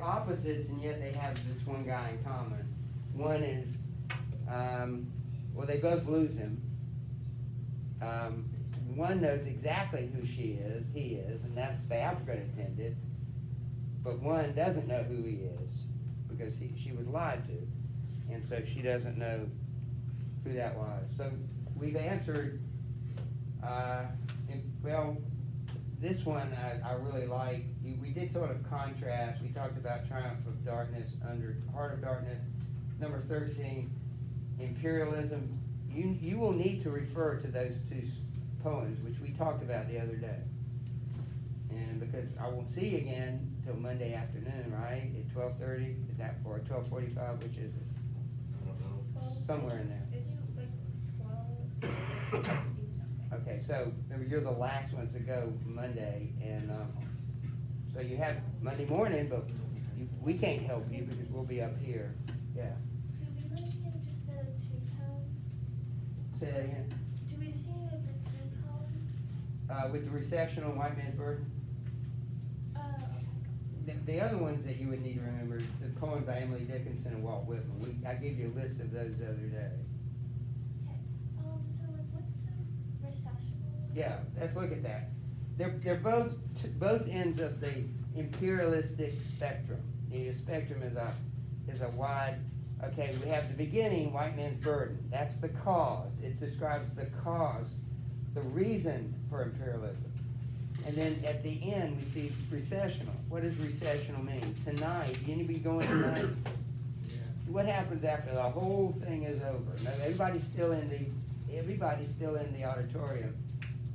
opposites, and yet they have this one guy in common. One is, well, they both lose him. One knows exactly who he is, and that's the African attendant. But one doesn't know who he is because she was lied to, and so she doesn't know who that was. So we've answered. Well, this one I really like. We did sort of contrast. We talked about triumph of darkness under heart of darkness. Number 13, imperialism. You will need to refer to those two poems, which we talked about the other day. And because I won't see you again till Monday afternoon, right? At 12:30, is that or 12:45? Which is it? I don't know. Somewhere in there. It's like 12. Okay, so remember you're the last ones to go Monday, and so you have Monday morning, but we can't help you because we'll be up here. Yeah. So we live in just the two poems? Say that again. Do we see like the two poems? With the recessional White Man's Burden. The other ones that you would need to remember is the poem by Emily Dickinson and Walt Whitman. I gave you a list of those the other day. Okay. So like what's the recessional? Yeah, let's look at that. They're both ends of the imperialistic spectrum. The spectrum is a wide. Okay, we have the beginning, White Man's Burden. That's the cause. It describes the cause, the reason for imperialism. And then at the end, we see recessional. What does recessional mean? Tonight, anybody going tonight? Yeah. What happens after the whole thing is over? Now, everybody's still in the auditorium,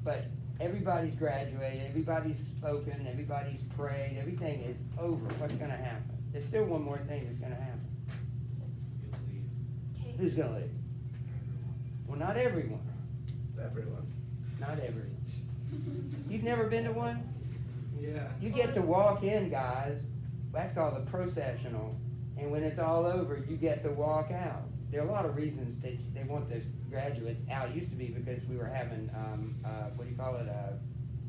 but everybody's graduated, everybody's spoken, everybody's prayed, everything is over. What's going to happen? There's still one more thing that's going to happen. You'll leave. Okay. Who's going to leave? Well, not everyone. Everyone. Not everyone. You've never been to one? Yeah. You get to walk in, guys. That's called a processional. And when it's all over, you get to walk out. There are a lot of reasons that they want the graduates out. It used to be because we were having,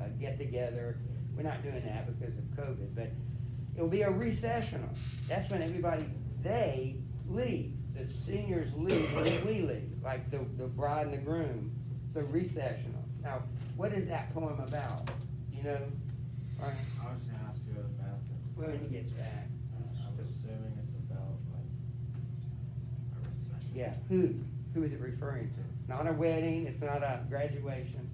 a get-together. We're not doing that because of COVID, but it'll be a recessional. That's when they leave. The seniors leave when we leave, like the bride and the groom. It's a recessional. Now, what is that poem about? You know? Ryan? I was gonna ask you about When he gets back. I'm assuming it's about like a recession. Yeah, who is it referring to? Not a wedding, it's not a graduation.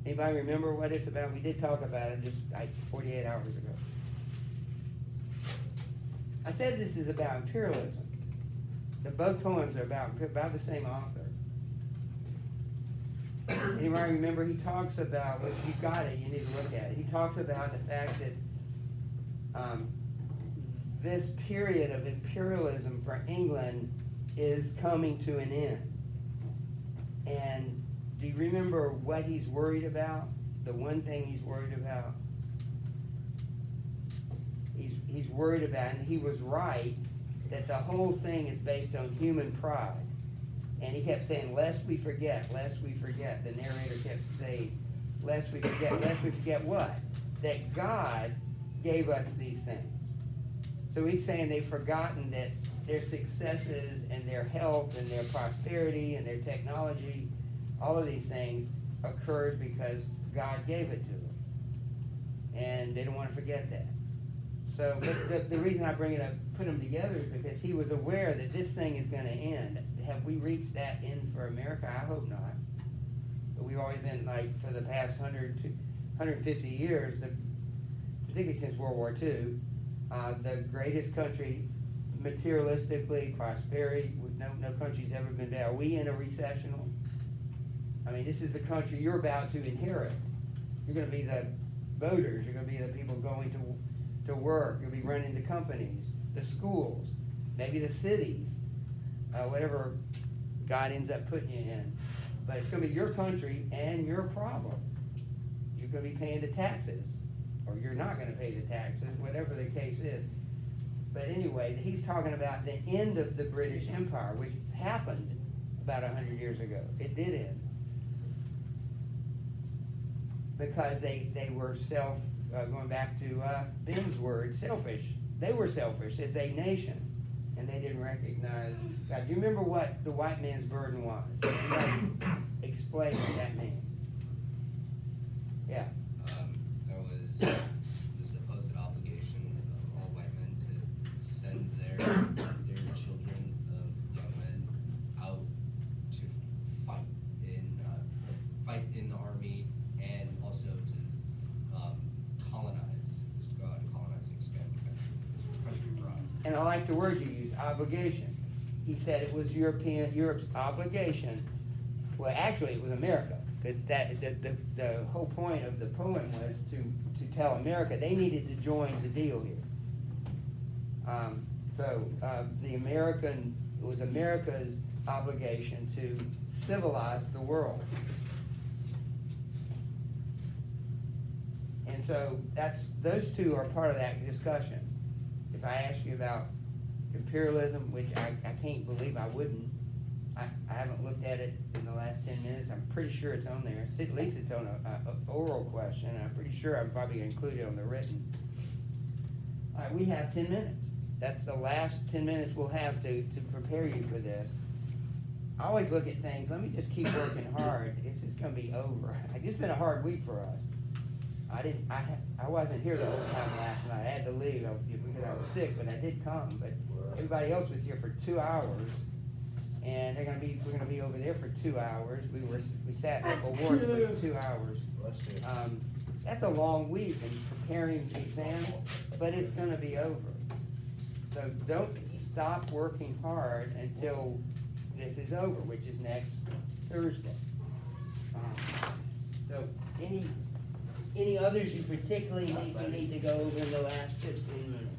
Anybody remember what it's about? We did talk about it just like 48 hours ago. I said this is about imperialism. Both poems are about the same author. Anybody remember? He talks about, well, you've got it, you need to look at it. He talks about the fact that this period of imperialism for England is coming to an end. And do you remember what he's worried about? The one thing he's worried about? He's worried about, and he was right, that the whole thing is based on human pride. And he kept saying, lest we forget, lest we forget. The narrator kept saying, lest we forget what? That God gave us these things. So he's saying they've forgotten that their successes and their health and their prosperity and their technology, all of these things occurred because God gave it to them. And they don't want to forget that. So the reason I bring it up, put them together, is because he was aware that this thing is going to end. Have we reached that end for America? I hope not. But we've always been, like, for the past 150 years, particularly since World War II, the greatest country, materialistically, prosperity, no country's ever been better. Are we in a recessional? I mean, this is the country you're about to inherit. You're going to be the voters. You're going to be the people going to work. You'll be running the companies, the schools, maybe the cities, whatever God ends up putting you in. But it's going to be your country and your problem. You're going to be paying the taxes, or you're not going to pay the taxes, whatever the case is. But anyway, he's talking about the end of the British Empire, which happened about 100 years ago. It did end. Because they were going back to Ben's word, selfish. They were selfish as a nation, and they didn't recognize God. Do you remember what the white man's burden was? Everybody explain what that means. Yeah. That was the supposed obligation of all white men to send their children, young men, out to fight in the army, and also to colonize, just to go out and colonize and expand the country abroad. And I like the word you used, obligation. He said it was Europe's obligation. Well, actually, it was America, because the whole point of the poem was to tell America they needed to join the deal here. It was America's obligation to civilize the world. And so those two are part of that discussion. If I ask you about imperialism, which I can't believe I wouldn't, I haven't looked at it in the last 10 minutes. I'm pretty sure it's on there. At least it's on an oral question. I'm pretty sure I'm probably going to include it on the written. All right, we have 10 minutes. That's the last 10 minutes we'll have to prepare you for this. I always look at things, let me just keep working hard. It's just going to be over. It's been a hard week for us. I wasn't here the whole time last night. I had to leave because I was sick, but I did come. But everybody else was here for 2 hours, and we're gonna be over there for 2 hours. We sat in awards for 2 hours. That's a long week in preparing the exam, but it's gonna be over. So don't stop working hard until this is over, which is next Thursday. So any others you particularly need to go over in the last 15 minutes?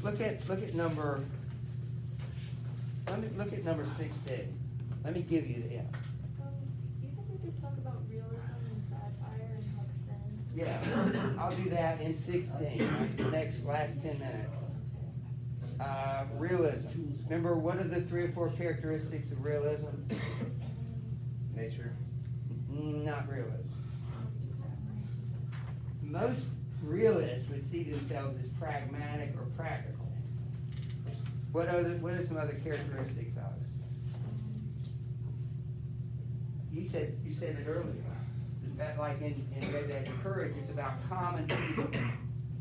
Look at number 16. Let me give you the, yeah. Do you think we could talk about realism and satire and Huck Finn? Yeah, I'll do that in 16, right, the last 10 minutes. Realism. Remember, what are the 3 or 4 characteristics of realism? Nature. Not realism. Most realists would see themselves as pragmatic or practical. What are some other characteristics of it? You said it earlier. That, like in Red Badge of Courage, it's about common people.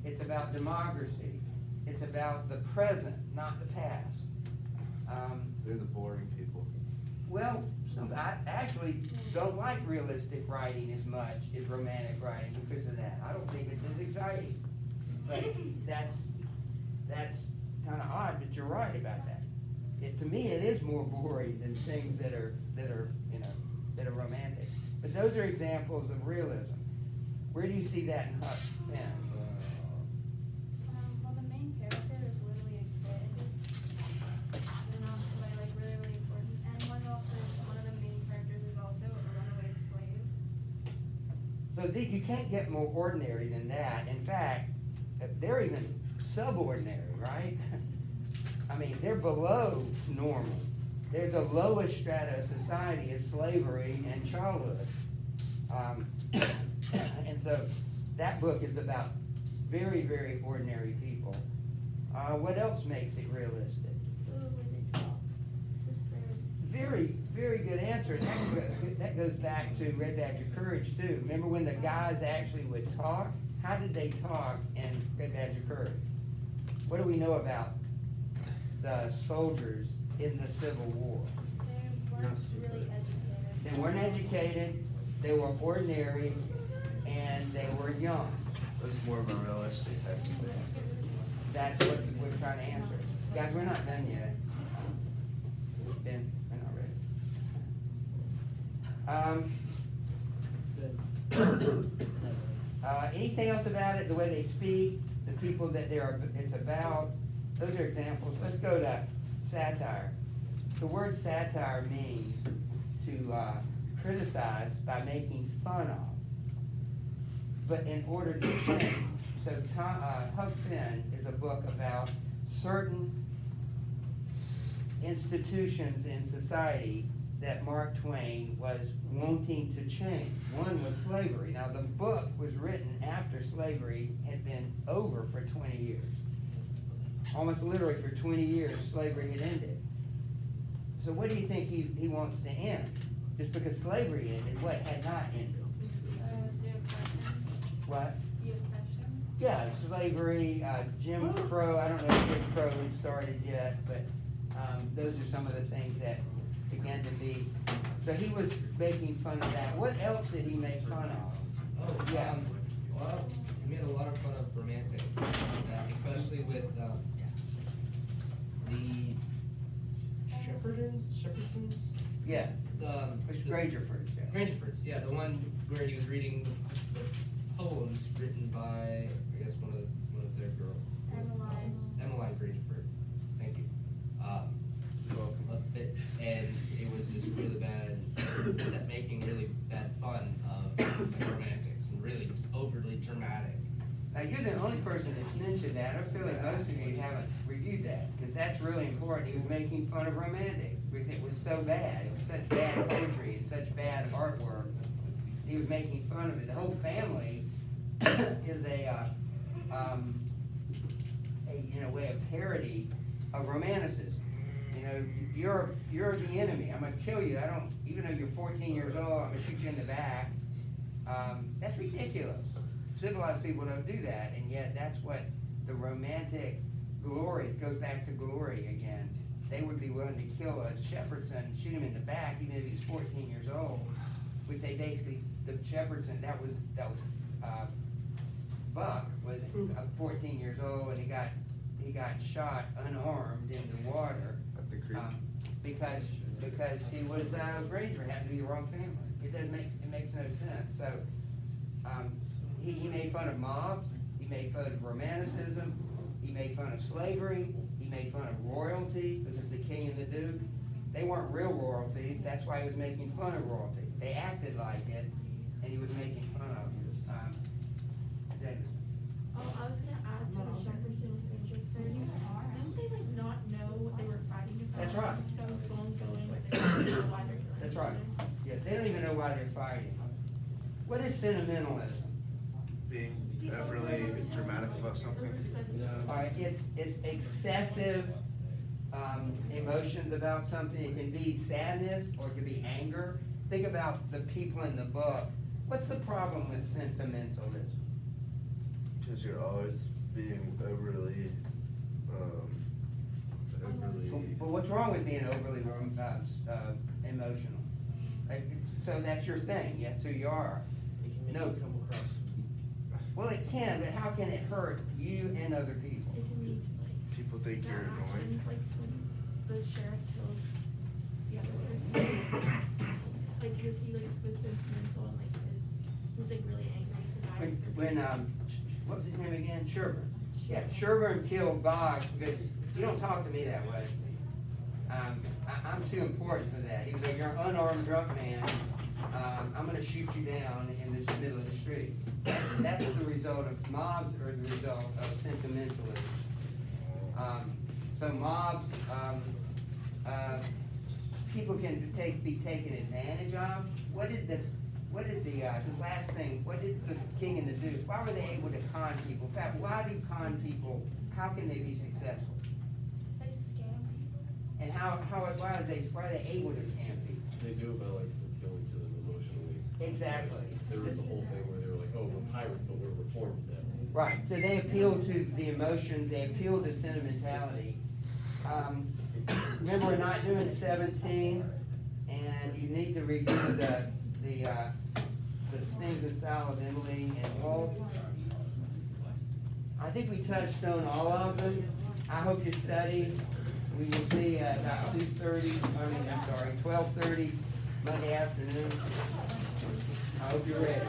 It's about democracy. It's about the present, not the past. They're the boring people. Well, I actually don't like realistic writing as much as romantic writing because of that. I don't think it's as exciting. But that's kind of odd, but you're right about that. To me, it is more boring than things that are romantic. But those are examples of realism. Where do you see that in Huck Finn? Well, the main character is literally a kid. They're not like really important. And one of the main characters is also a runaway slave. So you can't get more ordinary than that. In fact, they're even subordinary, right? I mean, they're below normal. They're the lowest strata of society is slavery and childhood. And so that book is about very, very ordinary people. What else makes it realistic? The way they talk. Just their Very, very good answer. That goes back to Red Badge of Courage, too. Remember when the guys actually would talk? How did they talk in Red Badge of Courage? What do we know about the soldiers in the Civil War? they weren't really educated. They weren't educated, they were ordinary, and they were young. It was more of a realistic type of thing. That's what we're trying to answer. Guys, we're not done yet. Ben, we're not ready. Anything else about it? The way they speak, the people that it's about. Those are examples. Let's go to satire. The word satire means to criticize by making fun of, but in order to change. So Huck Finn is a book about certain institutions in society that Mark Twain was wanting to change. One was slavery. Now, the book was written after slavery had been over for 20 years. Almost literally for 20 years, slavery had ended. So what do you think he wants to end? Just because slavery ended, what had not ended? The oppression, What? the oppression. Yeah, slavery, Jim Crow, I don't know if Jim Crow had started yet, but, those are some of the things that began to be, so he was making fun of that. What else did he make fun of? Oh, Yeah. Well, we made a lot of fun of romantics, especially with, the Shepherdsons? Yeah, The, it's Grangerford. Yeah. Grangerfords, yeah, the one where he was reading the poems written by, I guess, one of their girls. Emmeline Grangerford, thank you. You're welcome. And it was just really bad, set making really bad fun of like, romantics and really overly dramatic. Now, you're the only person that's mentioned that. I feel like most of you haven't reviewed that, because that's really important. He was making fun of romantics, because it was so bad. It was such bad poetry and such bad artwork. He was making fun of it. The whole family is a way of parody of romanticism. You know, you're the enemy. I'm gonna kill you. Even though you're 14 years old, I'm gonna shoot you in the back. That's ridiculous. Civilized people don't do that, and yet that's what the romantic glory, it goes back to glory again. They would be willing to kill a Shepherdson and shoot him in the back, even if he was 14 years old, which they basically, the Shepherdson, that was Buck was 14 years old, and he got shot unarmed in the water. At the creek. Because he was, Granger happened to be the wrong family. It makes no sense, so, he made fun of mobs, he made fun of romanticism, he made fun of slavery, he made fun of royalty, because the king and the duke, they weren't real royalty, that's why he was making fun of royalty. They acted like it, and he was making fun of it. James. Oh, I was gonna add to the Jefferson Grangerford. Didn't they like not know what they were fighting about? That's right. So going, they don't know why they're killing That's each right. other. Yeah, they don't even know why they're fighting. What is sentimentalism? Being overly dramatic about something. All right, it's excessive emotions about something. It can be sadness or it can be anger. Think about the people in the book. What's the problem with sentimentalism? Because you're always being overly, Well, what's wrong with being overly emotional? So that's your thing. That's who you are. It can make No. you come across. Well, it can, but how can it hurt you and other people? It can lead to like people think you're bad annoying. actions, like when the sheriff killed the other person. Like, because he like was sentimental and like he was like really angry at the guy. When what was his name again? Sherburne. Yeah, Sherburne killed Boggs because you don't talk to me that way. I'm too important for that. He was like, you're an unarmed drunk man. I'm gonna shoot you down in the middle of the street. That's the result of mobs, or the result of sentimentalism. So mobs, people can be taken advantage of. What did the last thing, what did the king and the duke, why were they able to con people? In fact, why do con people, how can they be successful? They scam people. And why are they able to scam people? They do, but like appealing to them emotionally. Exactly. There was the whole thing where they were like, oh, we're pirates, but we're reformed now. Right, so they appeal to the emotions, they appeal to sentimentality. Remember, we're not doing 17, and you need to review the things in style of Emily and Walt. I think we touched on all of them. I hope you studied. We will see at about 12:30 Monday afternoon. I hope you're ready.